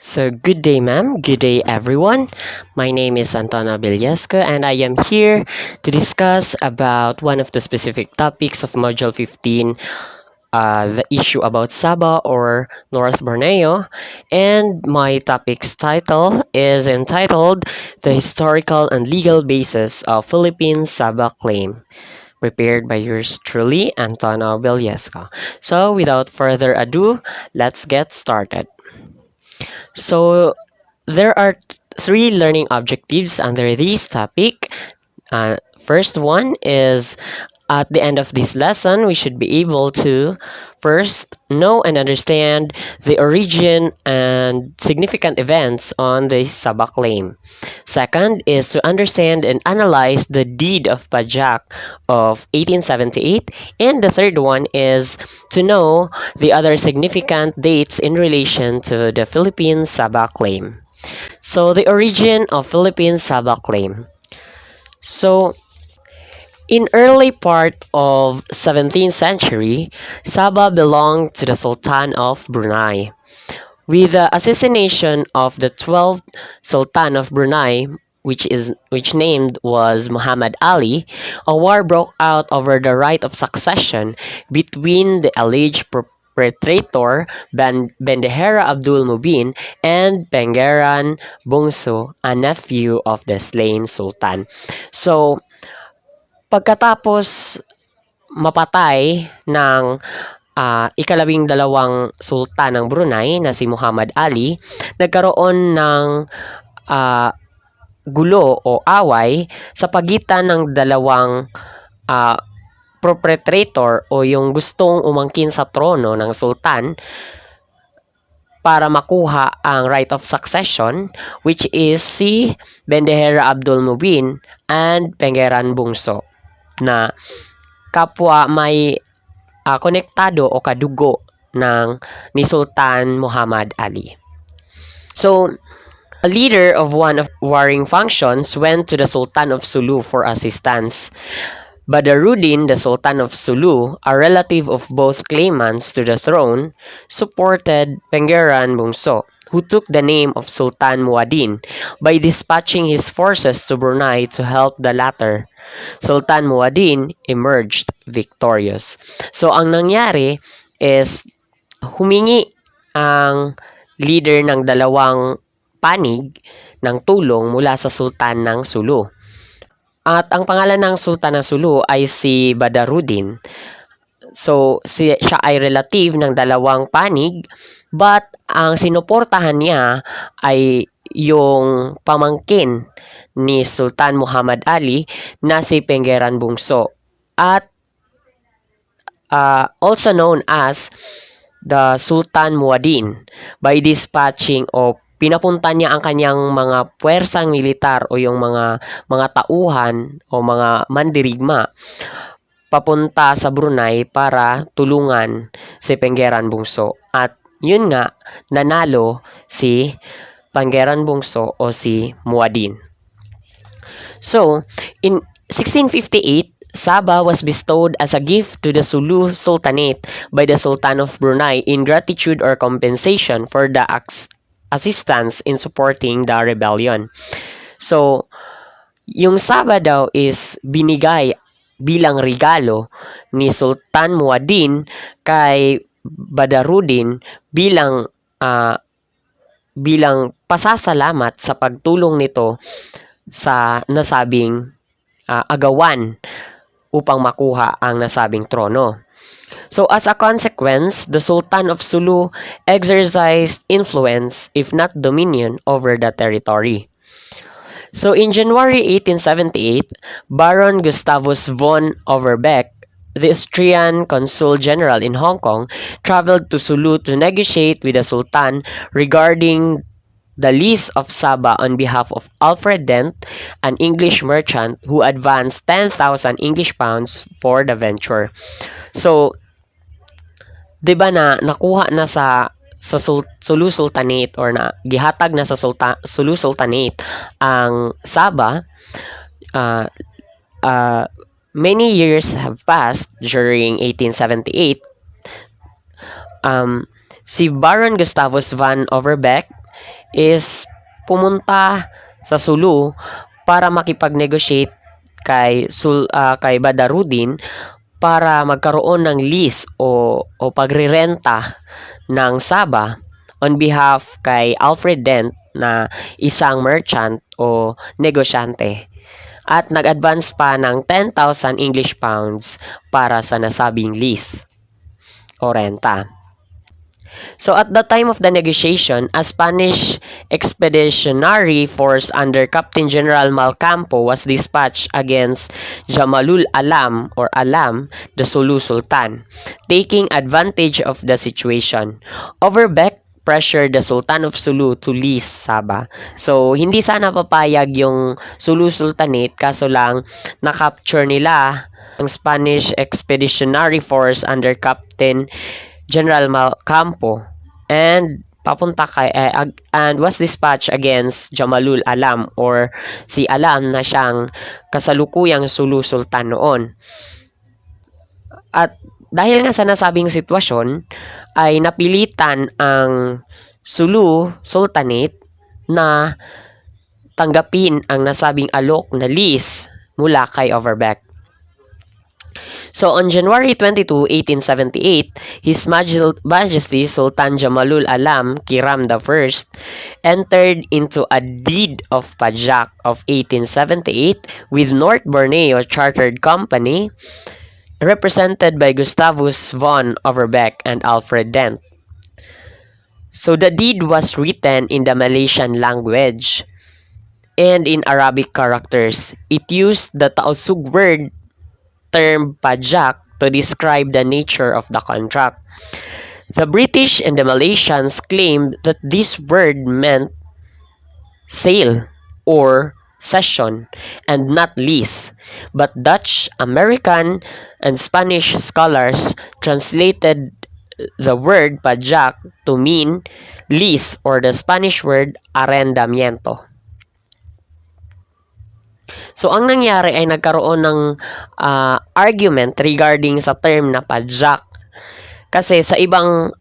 So, good day, ma'am. Good day, everyone. My name is Antonio Villasco, and I am here to discuss about one of the specific topics of Module 15, the issue about Sabah or North Borneo. And my topic's title is entitled The Historical and Legal Basis of Philippine Sabah Claim, prepared by yours truly, Antonio Villasco. So, without further ado, let's get started. So, there are three learning objectives under this topic. First one is at the end of this lesson, we should be able to first know and understand the origin and significant events on the Sabah claim. Second is to understand and analyze the deed of Pajak of 1878. And the third one is to know the other significant dates in relation to the Philippine Sabah claim. So, the origin of Philippine Sabah claim. So, in early part of 17th century, Sabah belonged to the Sultan of Brunei. With the assassination of the 12th Sultan of Brunei, which named was Muhammad Ali, a war broke out over the right of succession between the alleged perpetrator Bendahara Abdul Mubin and Pangeran Bungsu, a nephew of the slain Sultan. So, pagkatapos mapatay ng ikalabing dalawang sultan ng Brunei na si Muhammad Ali, nagkaroon ng gulo o away sa pagitan ng dalawang perpetrator o yung gustong umangkin sa trono ng sultan para makuha ang right of succession, which is si Bendahara Abdul Mubin and Pangeran Bungso, na kapwa may konektado o kadugo ni Sultan Muhammad Ali. So, a leader of one of warring factions went to the Sultan of Sulu for assistance. Badaruddin, the Sultan of Sulu, a relative of both claimants to the throne, supported Pangeran Bungso, who took the name of Sultan Muad'Din by dispatching his forces to Brunei to help the latter. Sultan Muad'Din emerged victorious. So, ang nangyari is humingi ang leader ng dalawang panig ng tulong mula sa Sultan ng Sulu. At ang pangalan ng Sultan ng Sulu ay si Badaruddin. So, siya ay relative ng dalawang panig, but ang sinuportahan niya ay yung pamangkin ni Sultan Muhammad Ali na si Pangeran Bungso, at also known as the Sultan Muad'Din, by dispatching o pinapunta niya ang kanyang mga puwersang militar o yung mga tauhan o mga mandirigma papunta sa Brunei para tulungan si Pangeran Bungso. At yun nga, nanalo si Pangeran Bungso o si Muad'Din. So, in 1658, Sabah was bestowed as a gift to the Sulu Sultanate by the Sultan of Brunei in gratitude or compensation for the assistance in supporting the rebellion. So, yung Sabah daw is binigay bilang regalo ni Sultan Muad'Din kay Badaruddin bilang pasasalamat sa pagtulong nito sa nasabing agawan upang makuha ang nasabing trono. So, as a consequence, the Sultan of Sulu exercised influence, if not dominion, over the territory. So, in January 1878, Baron Gustavus von Overbeck, the Austrian Consul General in Hong Kong, traveled to Sulu to negotiate with the Sultan regarding the lease of Sabah on behalf of Alfred Dent, an English merchant who advanced 10,000 English pounds for the venture. So, 'di ba na nakuha na sa Sulu Sultanate or na gihatag na sa Sulu Sultanate ang Sabah. Many years have passed during 1878. Si Baron Gustavus von Overbeck is pumunta sa Sulu para makipag-negotiate kay Badarudin para magkaroon ng lease o pagrerenta ng Sabah on behalf kay Alfred Dent na isang merchant o negosyante, at nag-advance pa ng 10,000 English pounds para sa nasabing lease o renta. So at the time of the negotiation, a Spanish expeditionary force under Captain General Malcampo was dispatched against Jamalul Alam or Alam, the Sulu Sultan, taking advantage of the situation. Overbeck pressured the Sultan of Sulu to lease Sabah. So hindi sana papayag yung Sulu Sultanate, kaso lang na-capture nila ang Spanish expeditionary force under Captain General Malcampo and and was dispatched against Jamalul Alam or si Alam na siyang kasalukuyang Sulu Sultan noon. At dahil nga sa nasabing sitwasyon ay napilitan ang Sulu Sultanate na tanggapin ang nasabing alok na lease mula kay Overbeck. So on January 22, 1878, His Majesty Sultan Jamalul Alam Kiram I entered into a deed of pajak of 1878 with North Borneo Chartered Company, represented by Gustavus von Overbeck and Alfred Dent. So the deed was written in the Malaysian language and in Arabic characters. It used the Tausug word term pajak to describe the nature of the contract. The British and the Malaysians claimed that this word meant sale or cession and not lease, but Dutch, American, and Spanish scholars translated the word pajak to mean lease or the Spanish word arrendamiento. So, ang nangyari ay nagkaroon ng argument regarding sa term na pajak. Kasi sa ibang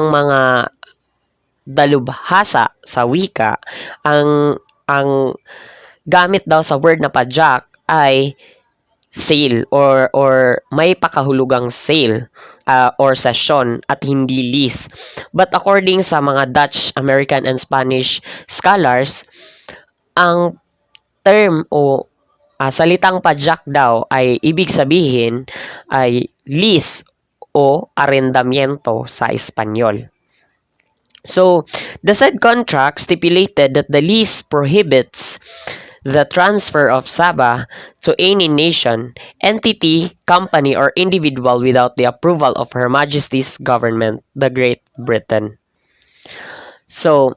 mga dalubhasa sa wika, ang gamit daw sa word na pajak ay sale or may pakahulugang sale or session at hindi lease. But according sa mga Dutch, American, and Spanish scholars, ang term o salitang pajak daw ay ibig sabihin ay lease o arrendamiento sa Espanyol. So, the said contract stipulated that the lease prohibits the transfer of Sabah to any nation, entity, company, or individual without the approval of Her Majesty's government, the Great Britain. So,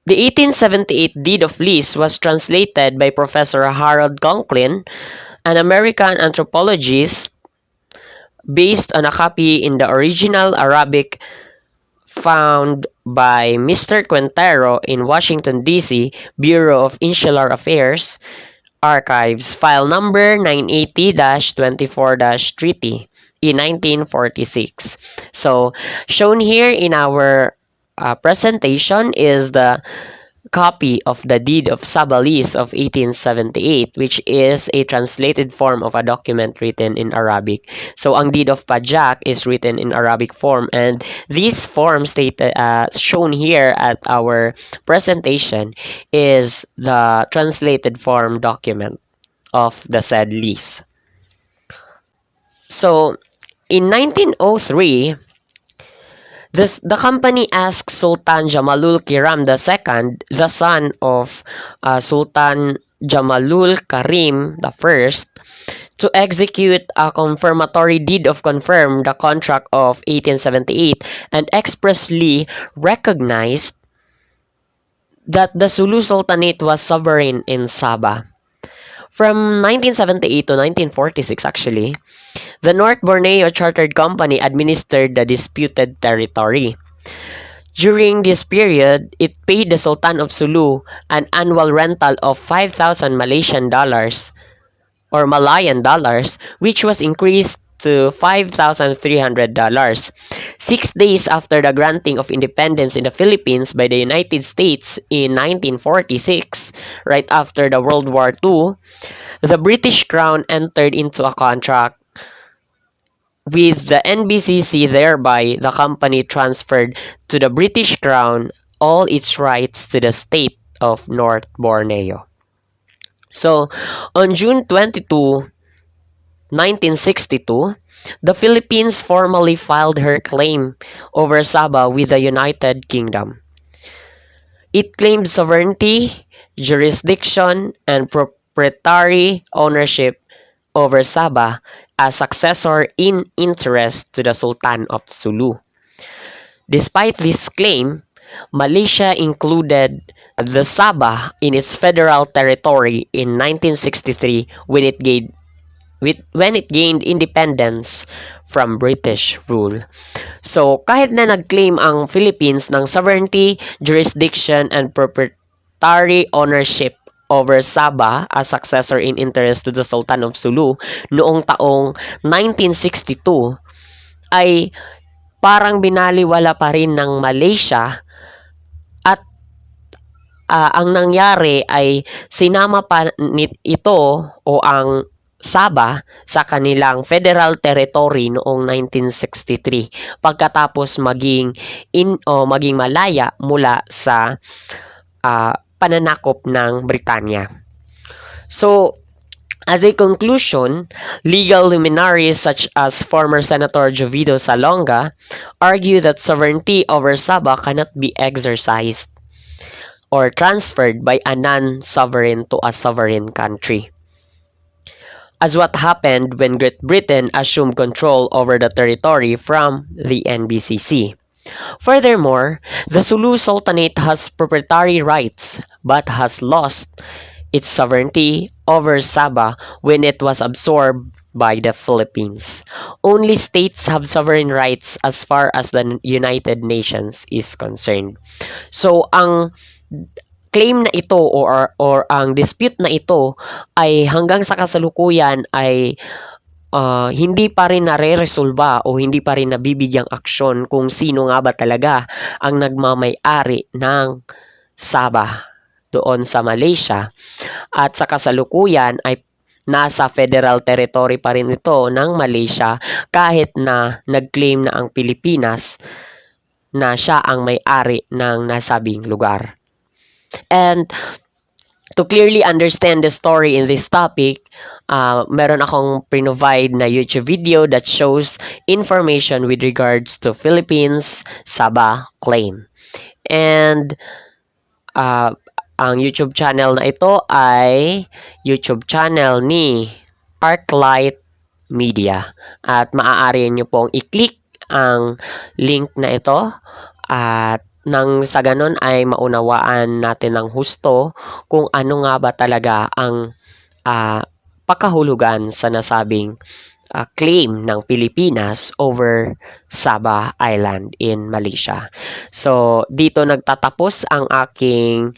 the 1878 Deed of Lease was translated by Professor Harold Conklin, an American anthropologist, based on a copy in the original Arabic found by Mr. Quintero in Washington, D.C., Bureau of Insular Affairs, Archives, file number 980-24-treaty in 1946. So, shown here in our presentation is the copy of the Deed of Sabah Lease of 1878, which is a translated form of a document written in Arabic. So, ang Deed of Pajak is written in Arabic form, and this form stated shown here at our presentation is the translated form document of the said lease. So, in 1903, the company asked Sultan Jamalul Kiram II, the son of Sultan Jamalul Karim I, to execute a confirmatory deed of confirm the contract of 1878 and expressly recognized that the Sulu Sultanate was sovereign in Sabah. From 1978 to 1946 actually, the North Borneo Chartered Company administered the disputed territory. During this period, it paid the Sultan of Sulu an annual rental of 5,000 Malaysian dollars or Malayan dollars, which was increased to $5,300. 6 days after the granting of independence in the Philippines by the United States in 1946, right after the World War II, the British Crown entered into a contract with the NBCC. Thereby, the company transferred to the British Crown all its rights to the state of North Borneo. So, on June 22, 1962, the Philippines formally filed her claim over Sabah with the United Kingdom. It claimed sovereignty, jurisdiction, and proprietary ownership over Sabah as successor in interest to the Sultan of Sulu. Despite this claim, Malaysia included the Sabah in its federal territory in 1963 when it gained independence from British rule. So, kahit na nag-claim ang Philippines ng sovereignty, jurisdiction, and proprietary ownership over Sabah as successor in interest to the Sultan of Sulu noong taong 1962, ay parang binaliwala pa rin ng Malaysia at ang nangyari ay sinama pa ito o ang Sabah sa kanilang federal territory noong 1963 pagkatapos maging malaya mula sa pananakop ng Britanya. So, as a conclusion, legal luminaries such as former Senator Jovido Salonga argue that sovereignty over Sabah cannot be exercised or transferred by a non-sovereign to a sovereign country, as what happened when Great Britain assumed control over the territory from the NBCC. Furthermore, the Sulu Sultanate has proprietary rights but has lost its sovereignty over Sabah when it was absorbed by the Philippines. Only states have sovereign rights as far as the United Nations is concerned. So, ang claim na ito or ang dispute na ito ay hanggang sa kasalukuyan ay hindi pa rin nare-resolba o hindi pa rin nabibigyang aksyon kung sino nga ba talaga ang nagmamay-ari ng Sabah doon sa Malaysia. At sa kasalukuyan ay nasa federal territory pa rin ito ng Malaysia kahit na nag-claim na ang Pilipinas na siya ang may-ari ng nasabing lugar. And to clearly understand the story in this topic, meron akong provide na YouTube video that shows information with regards to Philippines Sabah claim. And ang YouTube channel na ito ay YouTube channel ni Arclight Media. At maaari nyo pong i-click ang link na ito at nang sa ganon ay maunawaan natin ng husto kung ano nga ba talaga ang pakahulugan sa nasabing claim ng Pilipinas over Sabah Island in Malaysia. So, dito nagtatapos ang aking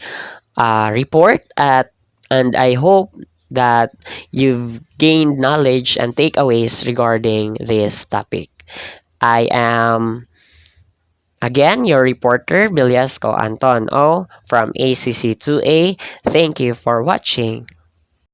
report and I hope that you've gained knowledge and takeaways regarding this topic. I am again your reporter, Bilyasco Anton O from ACC2A. Thank you for watching.